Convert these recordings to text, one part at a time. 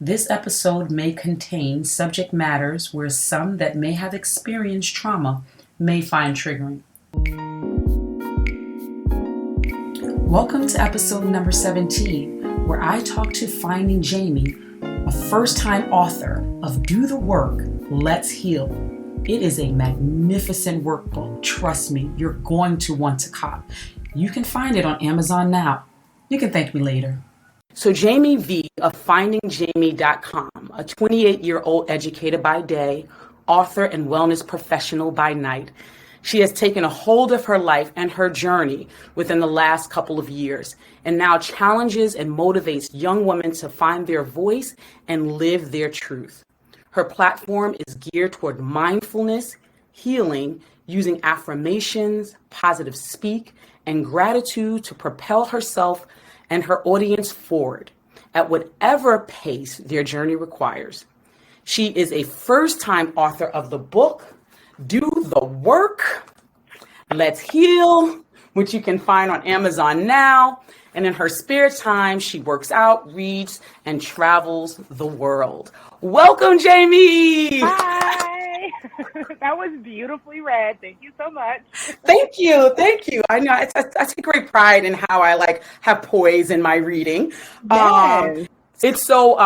This episode may contain subject matters where some that may have experienced trauma may find triggering. Welcome to episode number 17, where I talk to Finding Jaymee, a first-time author of Do the Work, Let's Heal. It is a magnificent workbook. Trust me, you're going to want to cop. You can find it on Amazon now. You can thank me later. So Jaymee V of FindingJaymee.com, a 28-year-old educator by day, author and wellness professional by night. She has taken a hold of her life and her journey within the last couple of years and now challenges and motivates young women to find their voice and live their truth. Her platform is geared toward mindfulness, healing, using affirmations, positive speak, and gratitude to propel herself and her audience forward at whatever pace their journey requires. She is a first-time author of the book, Do the Work, Let's Heal, which you can find on Amazon now. And in her spare time, she works out, reads, and travels the world. Welcome, Jaymee. Hi. That was beautifully read. Thank you so much. Thank you. I know I take great pride in how I have poise in my reading. Yes. It's so,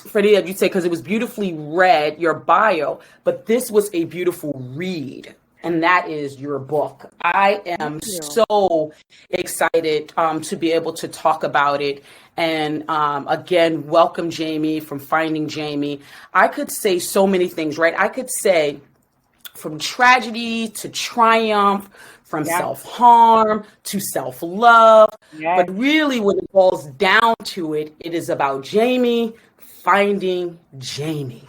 Freddie, as you say, because it was beautifully read, your bio, but this was a beautiful read, and that is your book. I am so excited to be able to talk about it. And again, welcome, Jaymee, from Finding Jaymee. I could say so many things, right? I could say from tragedy to triumph, from self-harm to self-love. Yes. But really, when it boils down to it, it is about Jaymee finding Jaymee.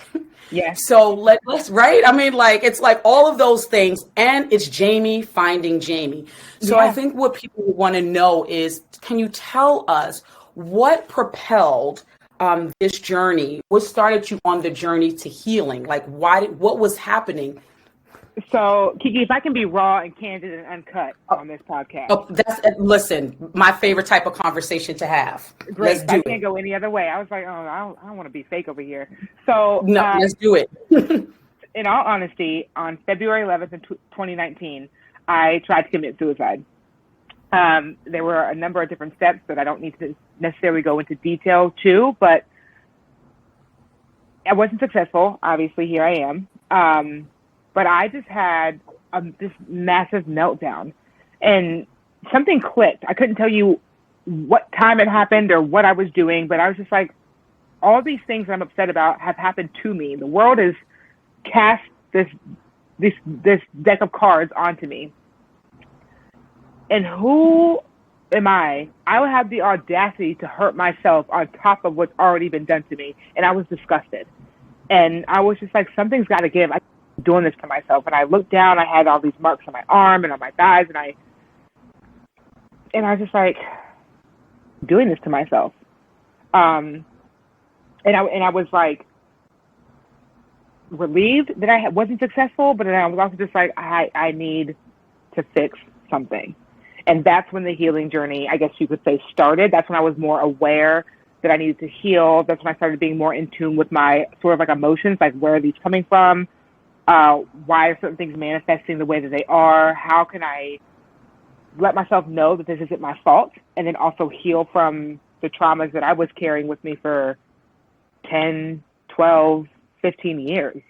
Yes. So let's, right? I mean, it's like all of those things, and it's Jaymee finding Jaymee. So I think what people want to know is, can you tell us what propelled this journey? What started you on the journey to healing? What was happening? So, Kiki, if I can be raw and candid and uncut on this podcast. Listen, my favorite type of conversation to have. Great. Let's do it. Can't go any other way. I was like, I don't want to be fake over here. So, no, let's do it. In all honesty, on February 11th, 2019, I tried to commit suicide. There were a number of different steps that I don't need to necessarily go into detail to, but I wasn't successful. Obviously, here I am. But I just had this massive meltdown, and something clicked. I couldn't tell you what time it happened or what I was doing, but I was just like, all these things I'm upset about have happened to me. The world has cast this deck of cards onto me. And who am I? I would have the audacity to hurt myself on top of what's already been done to me. And I was disgusted. And I was just like, something's got to give. I'm doing this to myself. And I looked down, I had all these marks on my arm and on my thighs, and I was just like, doing this to myself. And I was like relieved that I wasn't successful, but then I was also just like, I need to fix something. And that's when the healing journey, I guess you could say, started. That's when I was more aware that I needed to heal. That's when I started being more in tune with my sort of like emotions, like where are these coming from? Why are certain things manifesting the way that they are? How can I let myself know that this isn't my fault, and then also heal from the traumas that I was carrying with me for 10, 12, 15 years?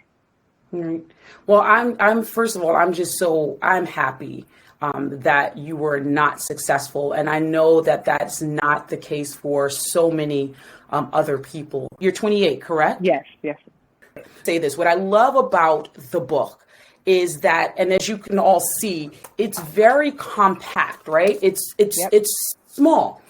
Well, I'm first of all, I'm happy that you were not successful. And I know that that's not the case for so many other people. You're 28, correct? Yes. Say this. What I love about the book is that, and as you can all see, it's very compact, right? It's small,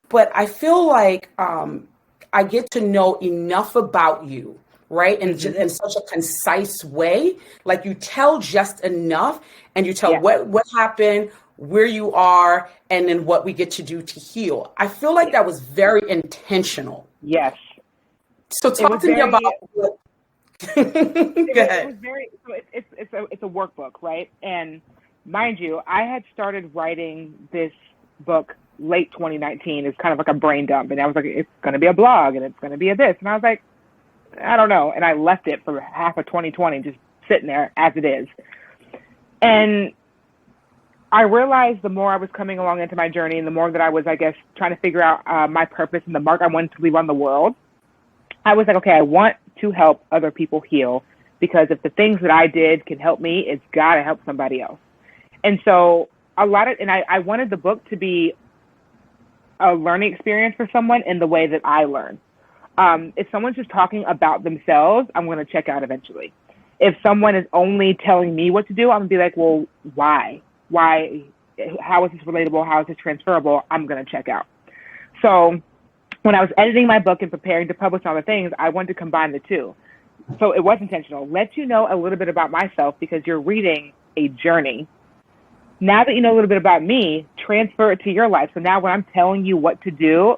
but I feel like I get to know enough about you, right? And in such a concise way, like you tell just enough, and you tell what happened, where you are, and then what we get to do to heal. I feel like that was very intentional. Yes. So talk to me about what. Go ahead. It's a workbook, right? And mind you, I had started writing this book late 2019. It's kind of like a brain dump, and I was like, it's going to be a blog, and it's going to be a this, and I was like, I don't know. And I left it for half of 2020, just sitting there as it is. And I realized the more I was coming along into my journey and the more that I was, I guess, trying to figure out my purpose and the mark I wanted to leave on the world, I was like, okay, I want to help other people heal, because if the things that I did can help me, it's got to help somebody else. And so I wanted the book to be a learning experience for someone in the way that I learn. If someone's just talking about themselves, I'm going to check out eventually. If someone is only telling me what to do, I'm going to be like, well, why? Why? How is this relatable? How is this transferable? I'm going to check out. So when I was editing my book and preparing to publish all the things, I wanted to combine the two. So it was intentional. Let you know a little bit about myself, because you're reading a journey. Now that you know a little bit about me, transfer it to your life. So now when I'm telling you what to do,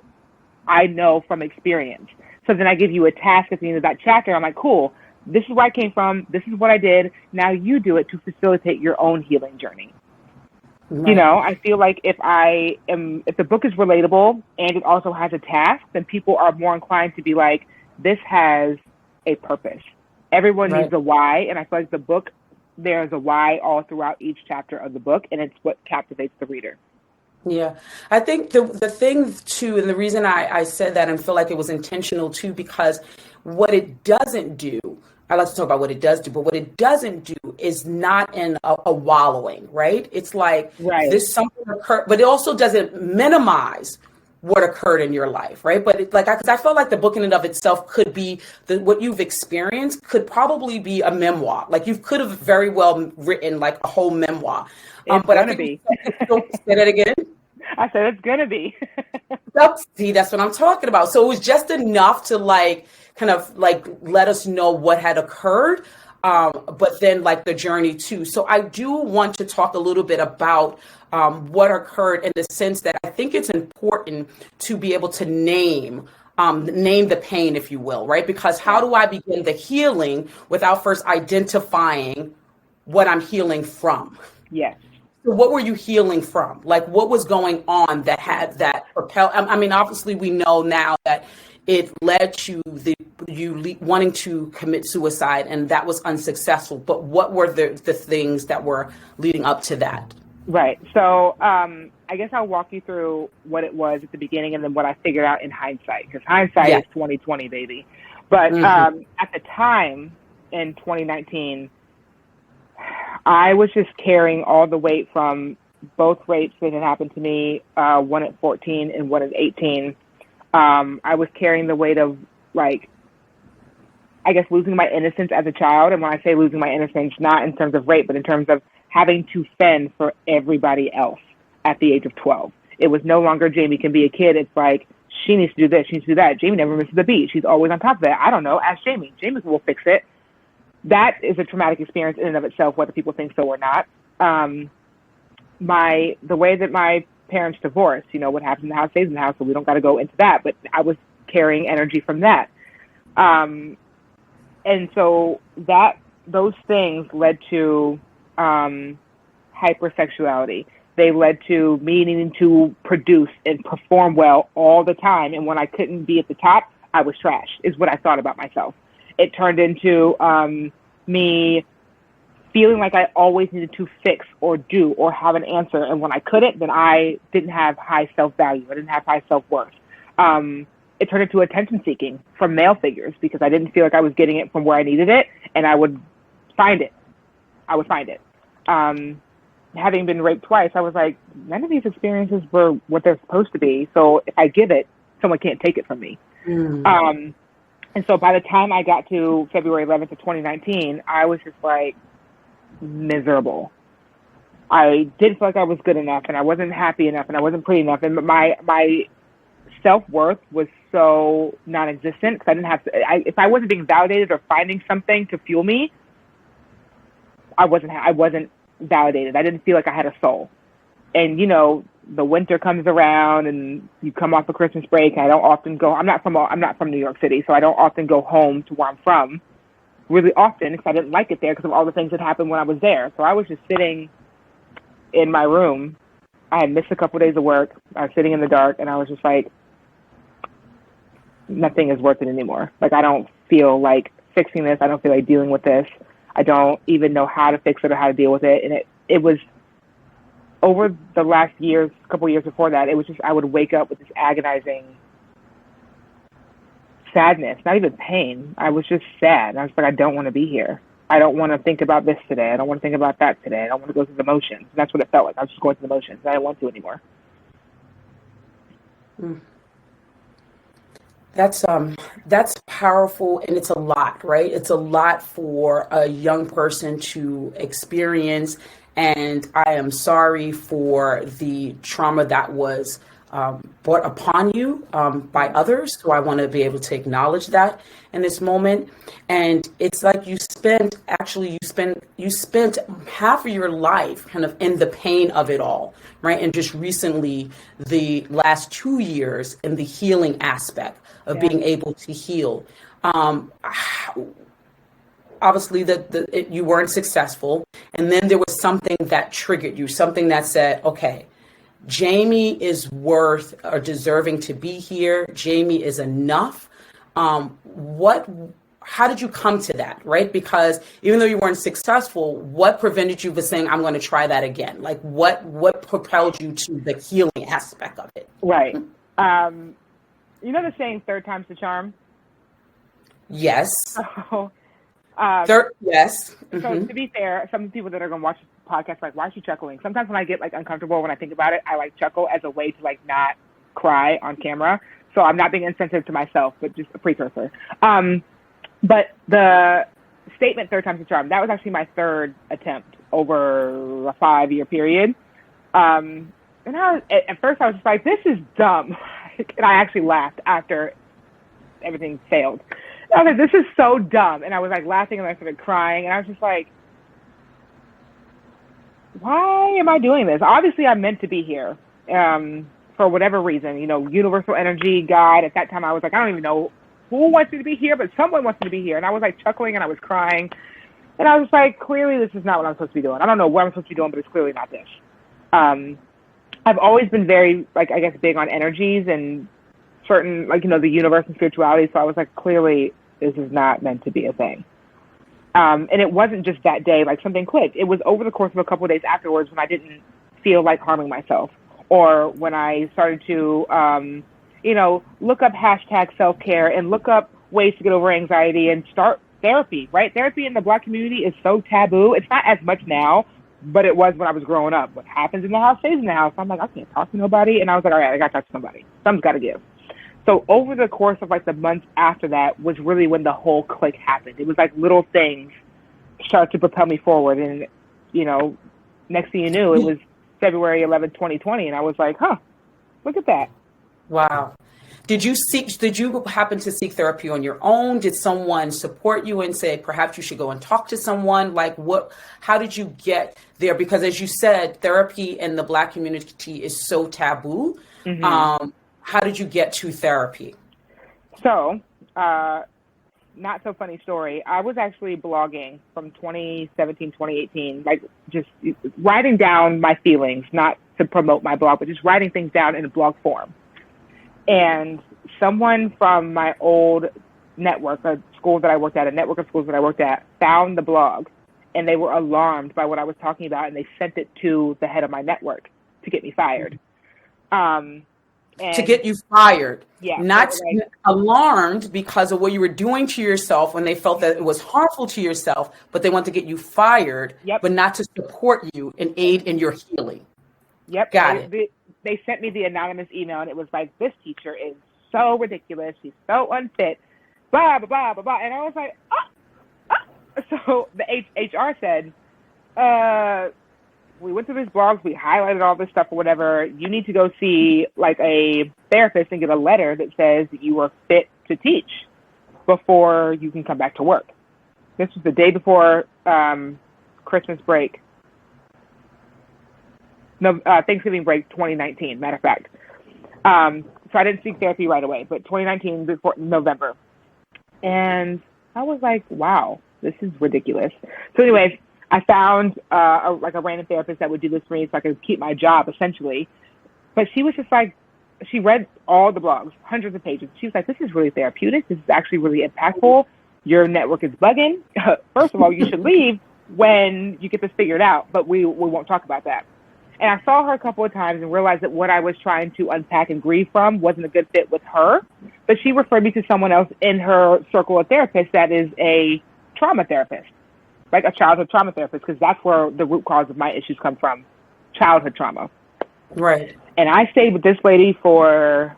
I know from experience. So then I give you a task at the end of that chapter. I'm like, cool, this is where I came from. This is what I did. Now you do it to facilitate your own healing journey. Right. You know, I feel like if the book is relatable and it also has a task, then people are more inclined to be like, this has a purpose. Everyone needs a why. And I feel like the book, there's a why all throughout each chapter of the book, and it's what captivates the reader. Yeah, I think the thing too, and the reason I said that and feel like it was intentional too, because what it doesn't do, I like to talk about what it does do, but what it doesn't do is not in a wallowing, right? It's like this something occurred, but it also doesn't minimize what occurred in your life, right? But because I felt like the book in and of itself could be what you've experienced could probably be a memoir. Like you could have very well written like a whole memoir. But I think say that again. I said it's gonna be. See, that's what I'm talking about. So it was just enough to kind of let us know what had occurred, but then the journey too. So I do want to talk a little bit about what occurred, in the sense that I think it's important to be able to name the pain, if you will, right? Because how do I begin the healing without first identifying what I'm healing from? Yes. So what were you healing from? Like, what was going on that had that propel? I mean, obviously, we know now that it led to you wanting to commit suicide, and that was unsuccessful. But what were the things that were leading up to that? Right. So I guess I'll walk you through what it was at the beginning, and then what I figured out in hindsight, because hindsight is 2020, baby. But at the time in 2019, I was just carrying all the weight from both rapes that had happened to me, one at 14 and one at 18. I was carrying the weight of, I guess, losing my innocence as a child. And when I say losing my innocence, not in terms of rape, but in terms of having to fend for everybody else at the age of 12. It was no longer Jaymee can be a kid. It's like, she needs to do this, she needs to do that. Jaymee never misses a beat. She's always on top of it. I don't know. Ask Jaymee. Jaymee will fix it. That is a traumatic experience in and of itself, whether people think so or not. The way that my parents divorced, what happens in the house stays in the house, so we don't got to go into that. But I was carrying energy from that. And so those things led to hypersexuality. They led to me needing to produce and perform well all the time. And when I couldn't be at the top, I was trash, is what I thought about myself. It turned into me feeling like I always needed to fix or do or have an answer. And when I couldn't, then I didn't have high self-value. I didn't have high self-worth. It turned into attention seeking from male figures, because I didn't feel like I was getting it from where I needed it, and I would find it. Having been raped twice, I was like, none of these experiences were what they're supposed to be. So if I give it, someone can't take it from me. And so by the time I got to February 11th of 2019, I was just miserable. I didn't feel like I was good enough, and I wasn't happy enough, and I wasn't pretty enough. And my self-worth was so non-existent, because I didn't have to, if I wasn't being validated or finding something to fuel me, I wasn't validated. I didn't feel like I had a soul. And, the winter comes around and you come off a Christmas break. And I don't often go, I'm not from New York City, so I don't often go home to where I'm from really often, because I didn't like it there because of all the things that happened when I was there. So I was just sitting in my room. I had missed a couple of days of work. I was sitting in the dark, and I was just like, nothing is worth it anymore. I don't feel like fixing this. I don't feel like dealing with this. I don't even know how to fix it or how to deal with it. And it was over the last years, couple of years before that, it was just, I would wake up with this agonizing sadness, not even pain. I was just sad. I was like, I don't want to be here. I don't want to think about this today. I don't want to think about that today. I don't want to go through the motions. And that's what it felt like. I was just going through the motions. I didn't want to anymore. That's powerful, and it's a lot, right? It's a lot for a young person to experience, and I am sorry for the trauma that was brought upon you by others. So I want to be able to acknowledge that in this moment. And it's like you spent half of your life kind of in the pain of it all, right? And just recently, the last 2 years in the healing aspect of being able to heal. Obviously, you weren't successful. And then there was something that triggered you, something that said, okay, Jaymee is worth or deserving to be here. Jaymee is enough. How did you come to that, right? Because even though you weren't successful, what prevented you from saying, I'm going to try that again? Like what propelled you to the healing aspect of it? Right. You know the saying, third time's the charm? Yes. So, yes. So to be fair, some people that are going to watch the podcast, like, why is she chuckling? Sometimes when I get like uncomfortable, when I think about it, I like chuckle as a way to like not cry on camera. So I'm not being insensitive to myself, but just a precursor. But the statement, third time's the charm, that was actually my third attempt over a 5-year period. And at first I was just like, this is dumb. And I actually laughed after everything failed. I was like, this is so dumb. And I was like laughing and I started crying. And I was just like, why am I doing this? Obviously, I'm meant to be here for whatever reason. You know, universal energy, God. At that time, I was like, I don't even know who wants me to be here, but someone wants me to be here. And I was like chuckling and I was crying. And I was like, clearly, this is not what I'm supposed to be doing. I don't know what I'm supposed to be doing, but it's clearly not this. I've always been very, like, I guess, big on energies and certain, like, you know, the universe and spirituality. So I was like, clearly, this is not meant to be a thing. And it wasn't just that day, like something clicked. It was over the course of a couple of days afterwards when I didn't feel like harming myself, or when I started to, look up hashtag self-care and look up ways to get over anxiety and start therapy, right? Therapy in the Black community is so taboo. It's not as much now, but it was when I was growing up. What happens in the house stays in the house. I'm like, I can't talk to nobody. And I was like, all right, I got to talk to somebody. Something's got to give. So over the course of like the months after that was really when the whole click happened. It was like little things started to propel me forward. And, you know, next thing you knew, it was February 11th, 2020. And I was like, look at that. Wow. Did you happen to seek therapy on your own? Did someone support you and say, perhaps you should go and talk to someone? Like how did you get there? Because as you said, therapy in the Black community is so taboo. Mm-hmm. How did you get to therapy? So, not so funny story. I was actually blogging from 2017, 2018, like just writing down my feelings, not to promote my blog, but just writing things down in a blog form. And someone from my old network, a network of schools that I worked at, found the blog, and they were alarmed by what I was talking about, and they sent it to the head of my network to get me fired. To get you fired, yeah, not alarmed because of what you were doing to yourself when they felt that it was harmful to yourself, but they want to get you fired, but not to support you and aid in your healing. Yep. Got it. They sent me the anonymous email, and it was like, this teacher is so ridiculous. She's so unfit, blah, blah, blah, blah, blah. And I was like, So the HR said, we went through these blogs, we highlighted all this stuff or whatever. You need to go see like a therapist and get a letter that says that you are fit to teach before you can come back to work. This was the day before Christmas break. No, Thanksgiving break 2019, matter of fact. So I didn't seek therapy right away, but 2019 before November. And I was like, wow, this is ridiculous. So anyways, I found a random therapist that would do this for me so I could keep my job, essentially. But she was just like, she read all the blogs, hundreds of pages. She was like, this is really therapeutic. This is actually really impactful. your network is bugging. First of all, you should leave when you get this figured out, but we won't talk about that. And I saw her a couple of times and realized that what I was trying to unpack and grieve from wasn't a good fit with her. But she referred me to someone else in her circle of therapists that is a trauma therapist, like a childhood trauma therapist, because that's where the root cause of my issues come from, childhood trauma. Right. And I stayed with this lady for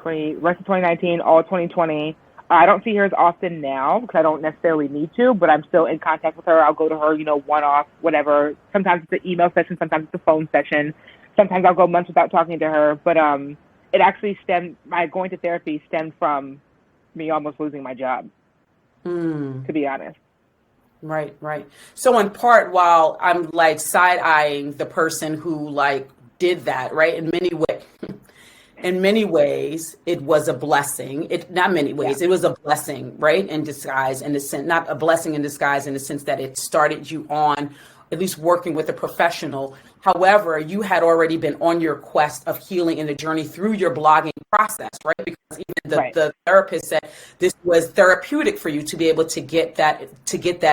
rest of 2019, all 2020. I don't see her as often now because I don't necessarily need to, but I'm still in contact with her. I'll go to her, one-off, whatever. Sometimes it's an email session, sometimes it's a phone session. Sometimes I'll go months without talking to her. But it actually my going to therapy stemmed from me almost losing my job, to be honest. Right. So in part, while I'm like side-eyeing the person who like did that, right, in many ways, it was a blessing. It was a blessing, right, in disguise, in the sense, not a blessing in disguise, in the sense that it started you on at least working with a professional. However, you had already been on your quest of healing in the journey through your blogging process, right? Because even the therapist said this was therapeutic for you to be able to get that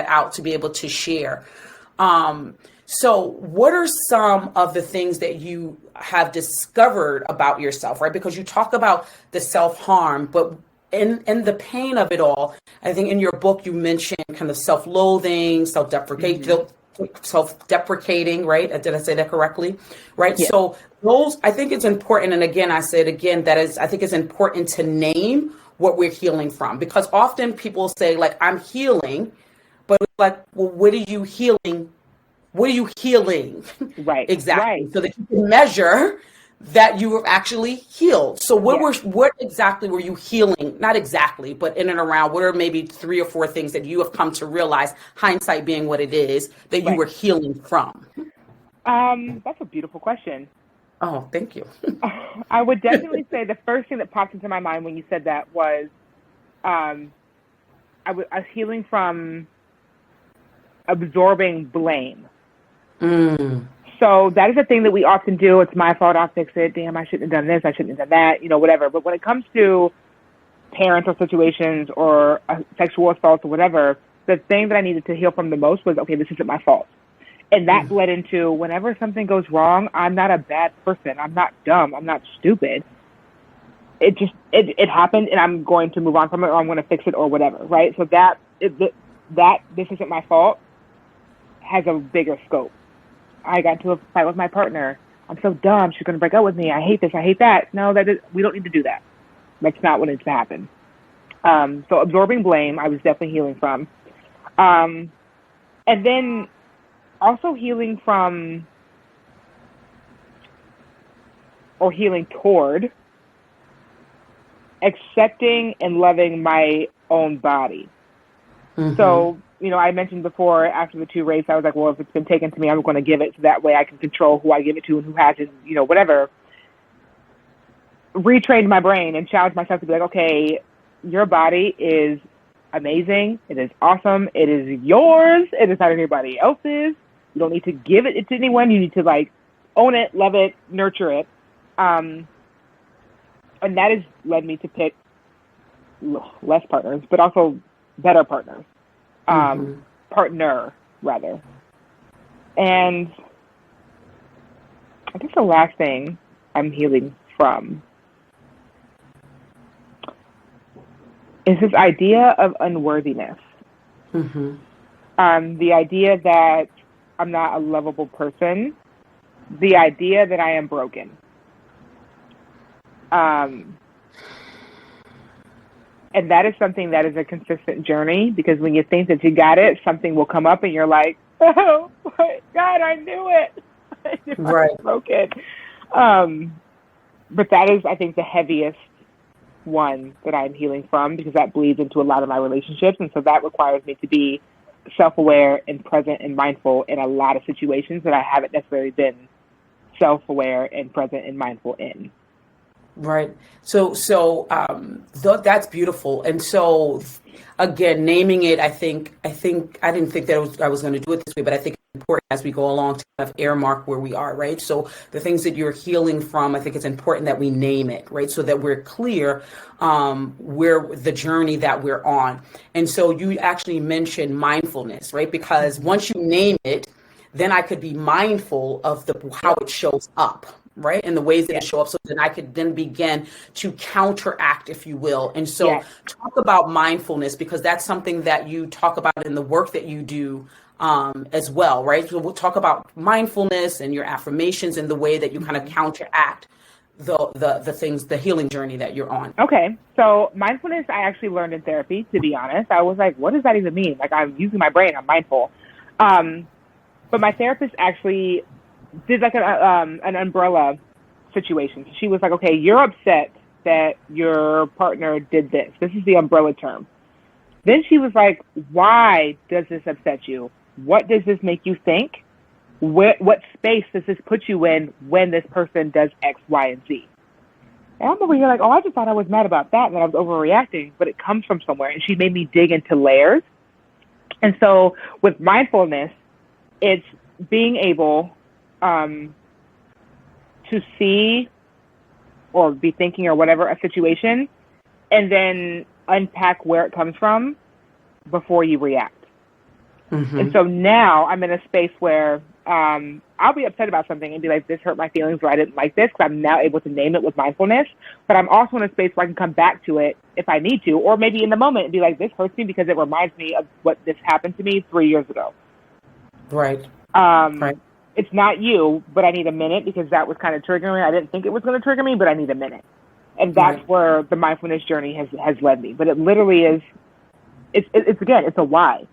out, to be able to share. So what are some of the things that you have discovered about yourself, right? Because you talk about the self-harm, but in the pain of it all, I think in your book, you mentioned kind of self-loathing, self-deprecating, right? Did I say that correctly? Right. Yeah. So those, I think it's important. And again, I said again, I think it's important to name what we're healing from, because often people say like, I'm healing, but like, well, what are you healing? What are you healing? Right. Exactly. Right. So that you can measure that you were actually healed. So what exactly were you healing? Not exactly, but in and around, what are maybe 3 or 4 things that you have come to realize, hindsight being what it is, that you were healing from? That's a beautiful question. Oh, thank you. I would definitely say the first thing that popped into my mind when you said that was I was healing from absorbing blame. So that is a thing that we often do. It's my fault. I'll fix it. Damn, I shouldn't have done this. I shouldn't have done that, whatever. But when it comes to parental situations or sexual assault or whatever, the thing that I needed to heal from the most was, okay, this isn't my fault. And that led into whenever something goes wrong, I'm not a bad person. I'm not dumb. I'm not stupid. It happened and I'm going to move on from it, or I'm going to fix it or whatever, right? So that this isn't my fault has a bigger scope. I got into a fight with my partner. I'm so dumb. She's going to break up with me. I hate this. I hate that. No, we don't need to do that. That's not what needs to happen. So absorbing blame, I was definitely healing from. And then also healing from, or healing toward, accepting and loving my own body. So, I mentioned before, after the 2 rapes, I was like, well, if it's been taken to me, I'm going to give it so that way I can control who I give it to and who hasn't, whatever. Retrained my brain and challenged myself to be like, okay, your body is amazing. It is awesome. It is yours. It is not anybody else's. You don't need to give it to anyone. You need to own it, love it, nurture it. And that has led me to pick less partners, but also better partners. Partner, rather. And I guess the last thing I'm healing from is this idea of unworthiness. The idea that I'm not a lovable person. The idea that I am broken. And that is something that is a consistent journey, because when you think that you got it, something will come up and you're like, oh, God, I knew it. Right. I'm broken. But that is, I think, the heaviest one that I'm healing from, because that bleeds into a lot of my relationships. And so that requires me to be self-aware and present and mindful in a lot of situations that I haven't necessarily been self-aware and present and mindful in. Right. So that's beautiful. And so again, naming it, I didn't think that I was going to do it this way, but I think it's important as we go along to kind of earmark where we are, right? So the things that you're healing from, I think it's important that we name it, right? So that we're clear where the journey that we're on. And so you actually mentioned mindfulness, right? Because once you name it, then I could be mindful of how it shows up, right? And the ways that it show up. So then I could then begin to counteract, if you will. And so talk about mindfulness, because that's something that you talk about in the work that you do as well, right? So we'll talk about mindfulness and your affirmations and the way that you kind of counteract the things, the healing journey that you're on. Okay. So mindfulness, I actually learned in therapy, to be honest. I was like, what does that even mean? Like, I'm using my brain, I'm mindful. But my therapist actually did like an umbrella situation. She was like, okay, you're upset that your partner did this. This is the umbrella term. Then she was like, why does this upset you? What does this make you think? What space does this put you in when this person does X, Y, and Z? And I'm over here like, oh, I just thought I was mad about that and that I was overreacting, but it comes from somewhere. And she made me dig into layers. And so with mindfulness, it's being able to see or be thinking or whatever a situation, and then unpack where it comes from before you react. Mm-hmm. And so now I'm in a space where I'll be upset about something and be like, this hurt my feelings, or I didn't like this, because I'm now able to name it with mindfulness. But I'm also in a space where I can come back to it if I need to, or maybe in the moment and be like, this hurts me because it reminds me of what this happened to me 3 years ago. Right. Right. It's not you, but I need a minute because that was kind of triggering me. I didn't think it was going to trigger me, but I need a minute. And that's where the mindfulness journey has led me. But it literally is, it's again, it's a why.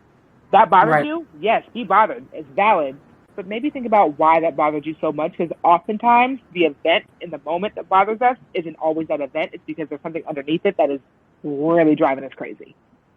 That bothered you? Yes, be bothered. It's valid. But maybe think about why that bothered you so much, because oftentimes the event in the moment that bothers us isn't always that event. It's because there's something underneath it that is really driving us crazy.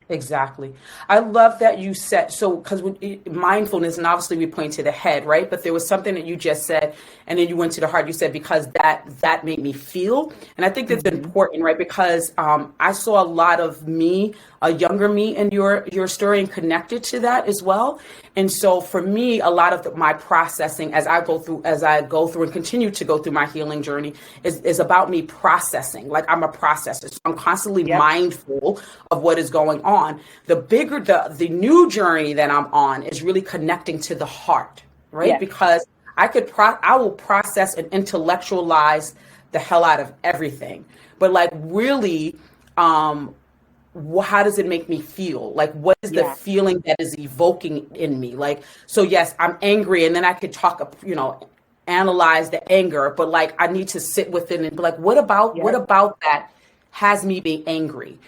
Exactly. I love that you said, so because mindfulness, and obviously we point to the head, right? But there was something that you just said, and then you went to the heart. You said, because that made me feel. And I think that's important, right? Because I saw a lot of me, a younger me in your story, and connected to that as well. And so for me, a lot of my processing as I go through and continue to go through my healing journey is about me processing. Like, I'm a processor. So I'm constantly mindful of what is going on. The new journey that I'm on is really connecting to the heart, right? Yes. Because I will process and intellectualize the hell out of everything. But like, really, how does it make me feel? Like, what is the feeling that is evoking in me? Like, so yes, I'm angry, and then I could analyze the anger, but like, I need to sit with it and be like, what about that has me being angry?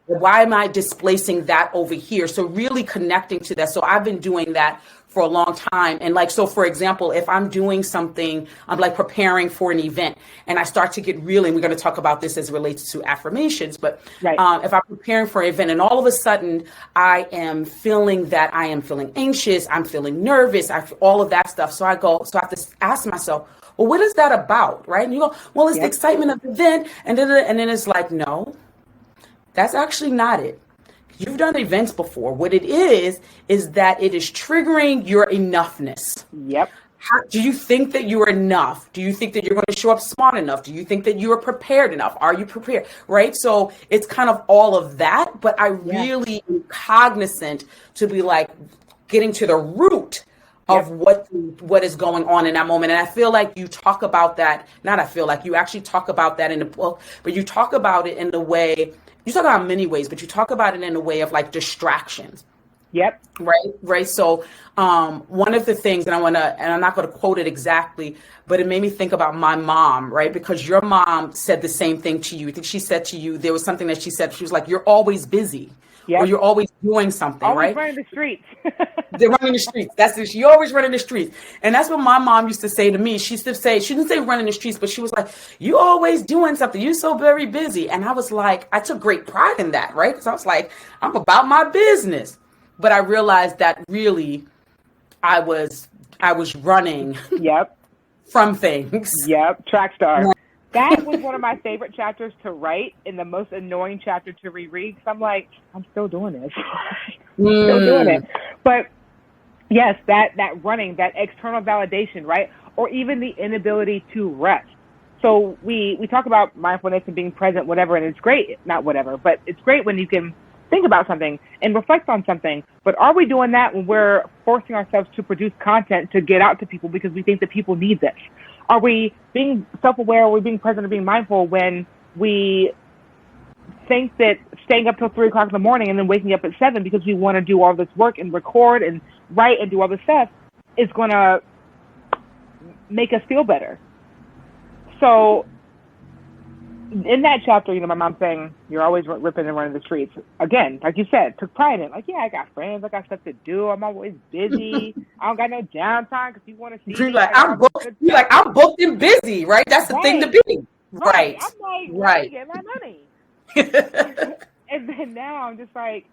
Why am I displacing that over here? So really connecting to that. So I've been doing that for a long time. And like, so for example, if I'm doing something, I'm like preparing for an event, and I start to get really, and we're going to talk about this as it relates to affirmations, but if I'm preparing for an event and all of a sudden I am feeling anxious, I'm feeling nervous, all of that stuff. So I have to ask myself, well, what is that about? Right. And you go, well, it's the excitement of the event. And then it's like, no, that's actually not it. You've done events before. What it is that it is triggering your enoughness. Yep. Do you think that you are enough? Do you think that you're going to show up smart enough? Do you think that you are prepared enough? Are you prepared? Right? So it's kind of all of that, but I really am cognizant to be like getting to the root of what is going on in that moment. And I feel like you talk about that, you actually talk about that in the book, but you talk about it in the way, you talk about many ways, but you talk about it in a way of like distractions. Yep. Right. So one of the things, and I'm not going to quote it exactly, but it made me think about my mom, right? Because your mom said the same thing to you. I think she said to you, there was something that she said, she was like, you're always busy. Yep. Or you're always doing something, always right? Running the streets. They're running the streets. That's it. She always running the streets. And that's what my mom used to say to me. She used to say, she didn't say running the streets, but she was like, you always doing something. You're so very busy. And I was like, I took great pride in that, right? Because I was like, I'm about my business. But I realized that really I was running from things. Yep. Track star. That was one of my favorite chapters to write and the most annoying chapter to reread. Because I'm like, I'm still doing this. Still doing it. But yes, that running, that external validation, right? Or even the inability to rest. So we talk about mindfulness and being present, whatever, and it's great, not whatever, but it's great when you can think about something and reflect on something. But are we doing that when we're forcing ourselves to produce content to get out to people because we think that people need this? Are we being self-aware? Are we being present or being mindful when we think that staying up till 3 o'clock in the morning and then waking up at 7 because we want to do all this work and record and write and do all this stuff is going to make us feel better? So in that chapter, you know, my mom saying, you're always ripping and running the streets. Again, like you said, took pride in it. Like, yeah, I got friends. I got stuff to do. I'm always busy. I don't got no downtime because people want to see me. I'm booked and busy, right? That's the thing to be. Right. I'm like, get my money. And then now I'm just like,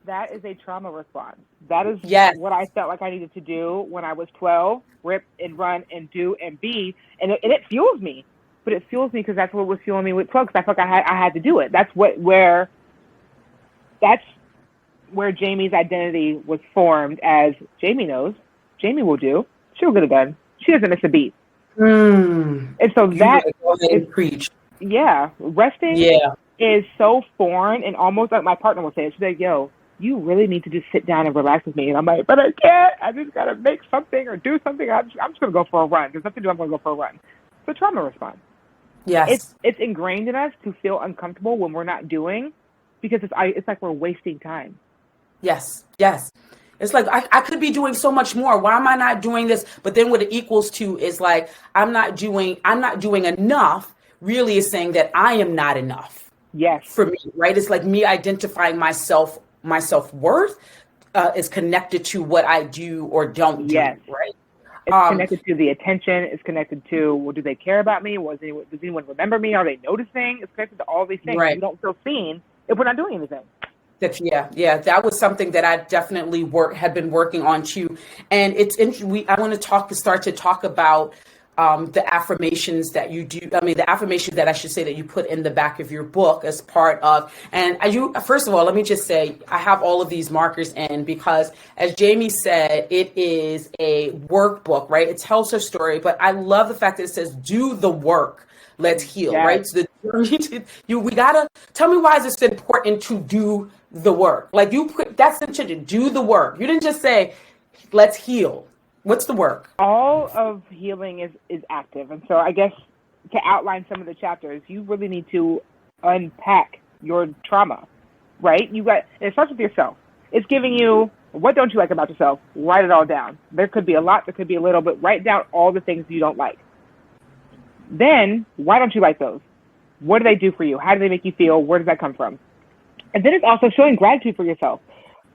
that is a trauma response. That is what I felt like I needed to do when I was 12, rip and run and do and be. And it fuels me. But it fuels me because that's what was fueling me with 12, because I felt like I had to do it. That's where Jaymee's identity was formed as Jaymee knows. Jaymee will do. She'll get it done. She doesn't miss a beat. And so that is preach. Yeah. Resting is so foreign, and almost like my partner will say it. She's like, yo, you really need to just sit down and relax with me. And I'm like, but I can't. I just got to make something or do something. I'm just going to go for a run. There's nothing to do. I'm going to go for a run. It's a trauma response. Yes. It's ingrained in us to feel uncomfortable when we're not doing, because it's like we're wasting time. Yes. It's like, I could be doing so much more. Why am I not doing this? But then what it equals to is like, I'm not doing enough, really is saying that I am not enough. Yes. For me, right? It's like me identifying my self-worth is connected to what I do or don't do, right? It's connected to the attention. It's connected to, well, do they care about me? Does anyone remember me? Are they noticing? It's connected to all these things. Right. We don't feel seen if we're not doing anything. That was something that I definitely had been working on too. And it's interesting. I want to start to talk about the affirmations that you do. The affirmations that I should say that you put in the back of your book as part of. And first of all, let me just say, I have all of these markers in because, as Jaymee said, it is a workbook, right? It tells her story, but I love the fact that it says, do the work. Let's heal, right? So we gotta tell me, why is this important to do the work? Like that's the intention, do the work. You didn't just say, let's heal. What's the work? All of healing is active. And so I guess to outline some of the chapters, you really need to unpack your trauma, right? It starts with yourself. It's giving you, what don't you like about yourself? Write it all down. There could be a lot, there could be a little, but write down all the things you don't like. Then, why don't you like those? What do they do for you? How do they make you feel? Where does that come from? And then it's also showing gratitude for yourself.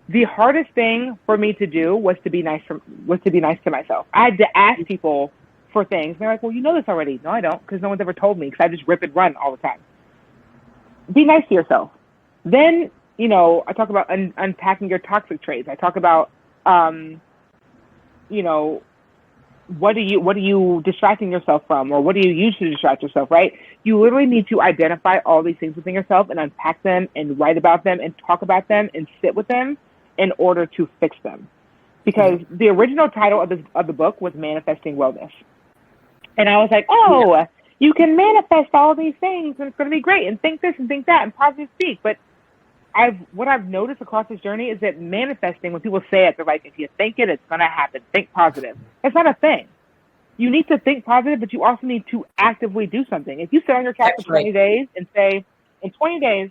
The hardest thing for me to do was to be nice to myself. I had to ask people for things. And they're like, well, you know this already. No, I don't, because no one's ever told me, because I just rip and run all the time. Be nice to yourself. Then, I talk about unpacking your toxic traits. I talk about, what are you distracting yourself from, or what do you use to distract yourself, right? You literally need to identify all these things within yourself and unpack them and write about them and talk about them and sit with them in order to fix them. Because the original title of the book was Manifesting Wellness. And I was like, you can manifest all these things and it's going to be great, and think this and think that and positive speak. But what I've noticed across this journey is that manifesting, when people say it, they're like, if you think it, it's going to happen. Think positive. It's not a thing. You need to think positive, but you also need to actively do something. If you sit on your couch for 20 days and say, in 20 days,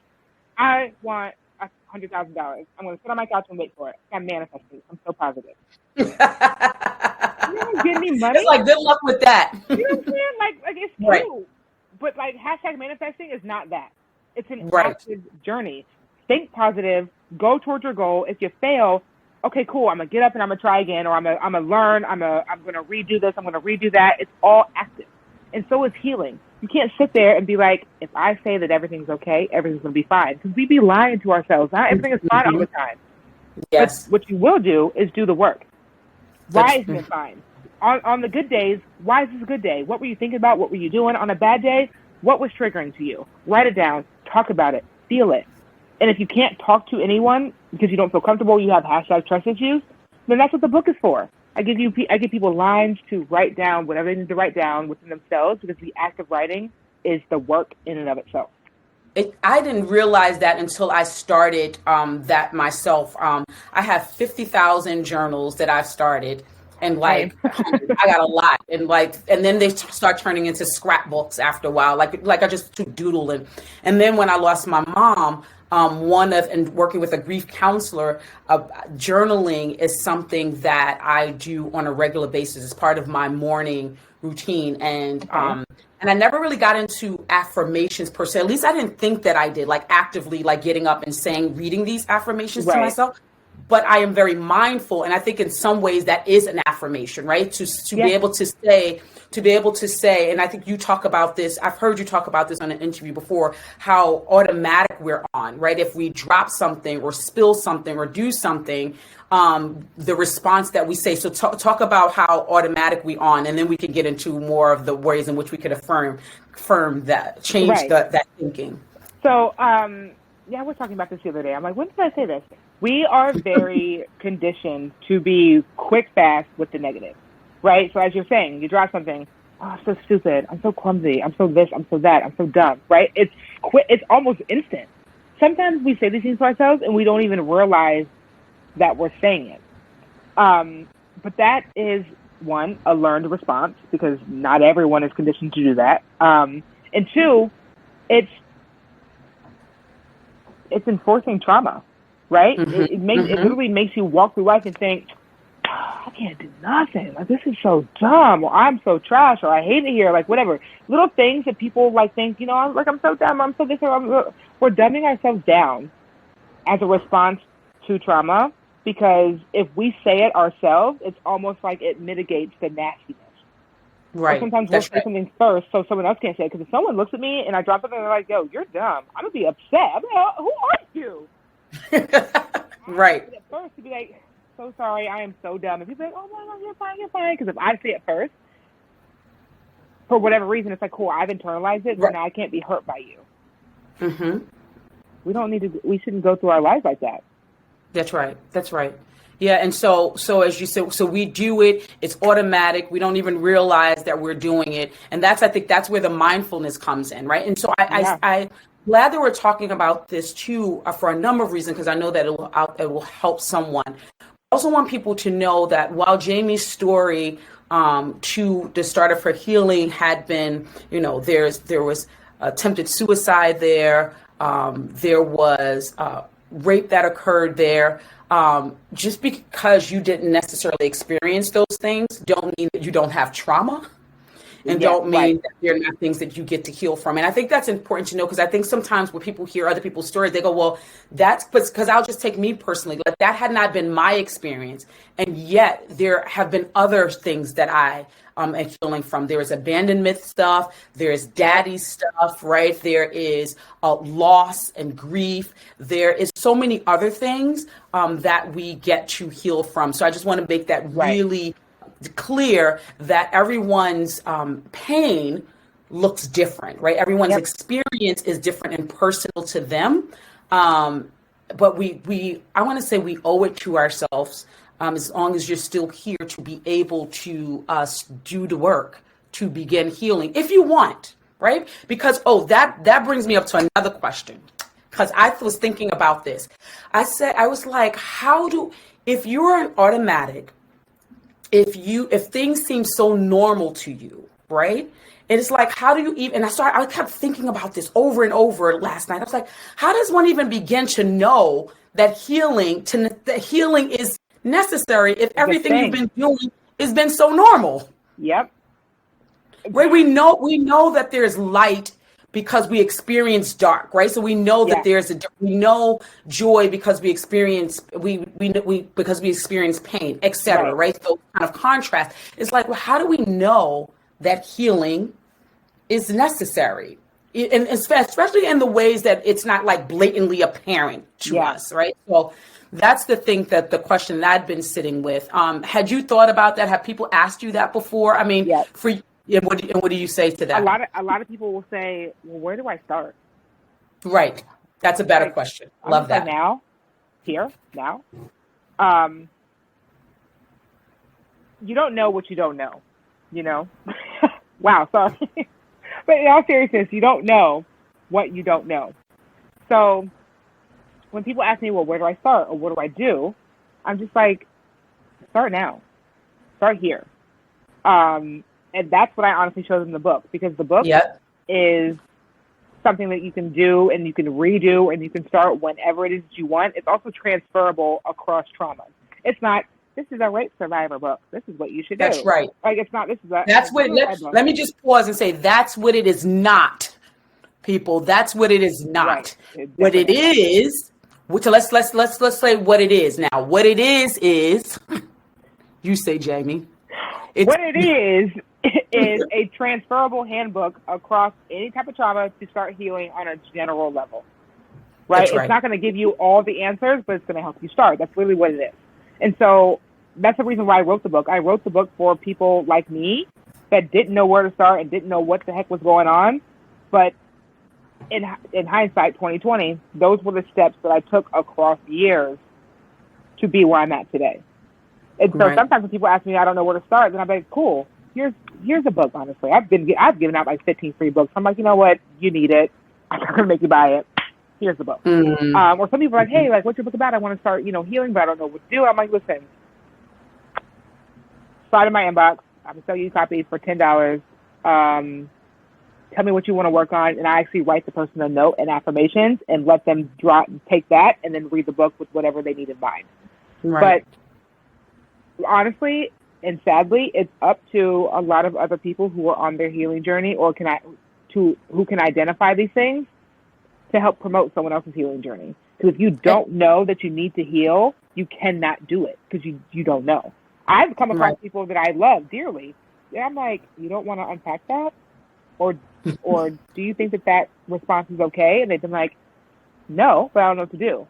I want $100,000. I'm going to sit on my couch and wait for it. I'm manifesting. I'm so positive. You don't give me money. It's like, good luck with that. You know what I'm saying? Like it's true. Right. But hashtag manifesting is not that. It's an active journey. Think positive, go towards your goal. If you fail, okay, cool, I'm going to get up and I'm going to try again, or I'm going to learn, I'm going to redo this, I'm going to redo that. It's all active. And so is healing. You can't sit there and be like, if I say that everything's okay, everything's going to be fine. Because we be lying to ourselves. Not everything is fine all the time. Yes. But what you will do is do the work. Why isn't it fine? on the good days, why is this a good day? What were you thinking about? What were you doing? On a bad day, what was triggering to you? Write it down, talk about it, feel it. And if you can't talk to anyone because you don't feel comfortable, you have hashtag trust issues, then that's what the book is for. I give people lines to write down whatever they need to write down within themselves, because the act of writing is the work in and of itself. I didn't realize that until I started that myself. I have 50,000 journals that I've started, and like I got a lot, and then they start turning into scrapbooks after a while. Like I just doodle, and then when I lost my mom, and working with a grief counselor, journaling is something that I do on a regular basis as part of my morning routine, and I never really got into affirmations per se. At least I didn't think that I did, like actively, like getting up and reading these affirmations to myself. But I am very mindful, and I think in some ways that is an affirmation, right? To be able to say, and I think you talk about this. I've heard you talk about this on an interview before, how automatic we're on, right? If we drop something or spill something or do something, the response that we say. So talk about how automatic we on, and then we can get into more of the ways in which we could affirm that, change that thinking. So, I was talking about this the other day. I'm like, when did I say this? We are very conditioned to be quick, fast with the negative, right? So as you're saying, you drop something, oh, I'm so stupid, I'm so clumsy, I'm so this, I'm so that, I'm so dumb, right? It's quick, it's almost instant. Sometimes we say these things to ourselves and we don't even realize that we're saying it. But that is, one, a learned response, because not everyone is conditioned to do that. And two, it's enforcing trauma, right? Mm-hmm. It literally makes you walk through life and think, I can't do nothing. Like, this is so dumb, or I'm so trash, or I hate it here, like whatever. Little things that people like think, I'm so dumb, I'm so this, we're dumbing ourselves down as a response to trauma, because if we say it ourselves, it's almost like it mitigates the nastiness. Right. Or sometimes we'll say something first so someone else can't say it. Because if someone looks at me and I drop something and they're like, yo, you're dumb, I'm going to be upset. I'm like, who are you? Right. At first, to be like, so sorry, I am so dumb. And people are like, oh, no, you're fine. Because if I say it first, for whatever reason, it's like, cool, I've internalized it, so now I can't be hurt by you. Mm-hmm. We shouldn't go through our lives like that. That's right. Yeah, and so as you said, so we do it, it's automatic, we don't even realize that we're doing it. And I think that's where the mindfulness comes in, right? And so I'm glad that we're talking about this too, for a number of reasons, because I know that it will help someone. I also want people to know that while Jaymee's story to the start of her healing had been, there was attempted suicide there, there was rape that occurred there. Just because you didn't necessarily experience those things don't mean that you don't have trauma, and don't mean that they're not things that you get to heal from. And I think that's important to know, because I think sometimes when people hear other people's stories, they go, well, that's because I'll just take me personally, like that had not been my experience. And yet there have been other things that I am healing from. There is abandonment stuff. There is daddy stuff, right? There is loss and grief. There is so many other things that we get to heal from. So I just want to make that really clear, that everyone's pain looks different, right? Everyone's experience is different and personal to them. But I want to say we owe it to ourselves, as long as you're still here, to be able to do the work to begin healing if you want, right? Because, that brings me up to another question, because I was thinking about this. I was like, if you're an automatic, if things seem so normal to you, right? And it's like, how do you even, and I kept thinking about this over and over last night. I was like, how does one even begin to know that healing is necessary if everything you've been doing has been so normal? Yep. Right. We know that there's light because we experience dark, right? So we know that we know joy because we experience because we experience pain, etc. Right? So kind of contrast. It's like, well, how do we know that healing is necessary? and especially in the ways that it's not like blatantly apparent to us, right? So that's the question that I'd been sitting with. Had you thought about that? Have people asked you that before? I mean, Yes. What do you say to that? A lot of people will say, well, where do I start? Right. That's a better question. Love that. Now, here, now. You don't know what you don't know, you know? Wow, sorry. But in all seriousness, you don't know what you don't know. So when people ask me, well, where do I start or what do I do? I'm just like, start now. Start here. And that's what I honestly show them in the book, because the book is something that you can do and you can redo and you can start whenever it is that you want. It's also transferable across trauma. It's not, this is a rape survivor book. This is what you should do. That's right. Like, it's not, this is a... That's what, let me just pause and say, that's what it is not, people. That's what it is not. Right. What it is, so let's say what it is now. What it is, you say, Jaymee. What it is a transferable handbook across any type of trauma to start healing on a general level. Right? It's not going to give you all the answers, but it's going to help you start. That's really what it is. And so that's the reason why I wrote the book. I wrote the book for people like me that didn't know where to start and didn't know what the heck was going on. But in hindsight, 2020, those were the steps that I took across years to be where I'm at today. And so sometimes when people ask me, I don't know where to start, then I'm like, cool, here's a book, honestly. I've given out like 15 free books. I'm like, you know what? You need it. I'm not going to make you buy it. Here's the book. Mm-hmm. Or some people are like, hey, like, what's your book about? I want to start, healing, but I don't know what to do. I'm like, listen, slide in my inbox. I can sell you a copy for $10. Tell me what you want to work on, and I actually write the person a note and affirmations and let them take that and then read the book with whatever they need in mind. Right. But honestly and sadly, it's up to a lot of other people who are on their healing journey or who can identify these things to help promote someone else's healing journey. Because if you don't know that you need to heal, you cannot do it because you don't know. I've come across people that I love dearly, and I'm like, you don't want to unpack that? Or do you think that response is okay? And they've been like, no, but I don't know what to do.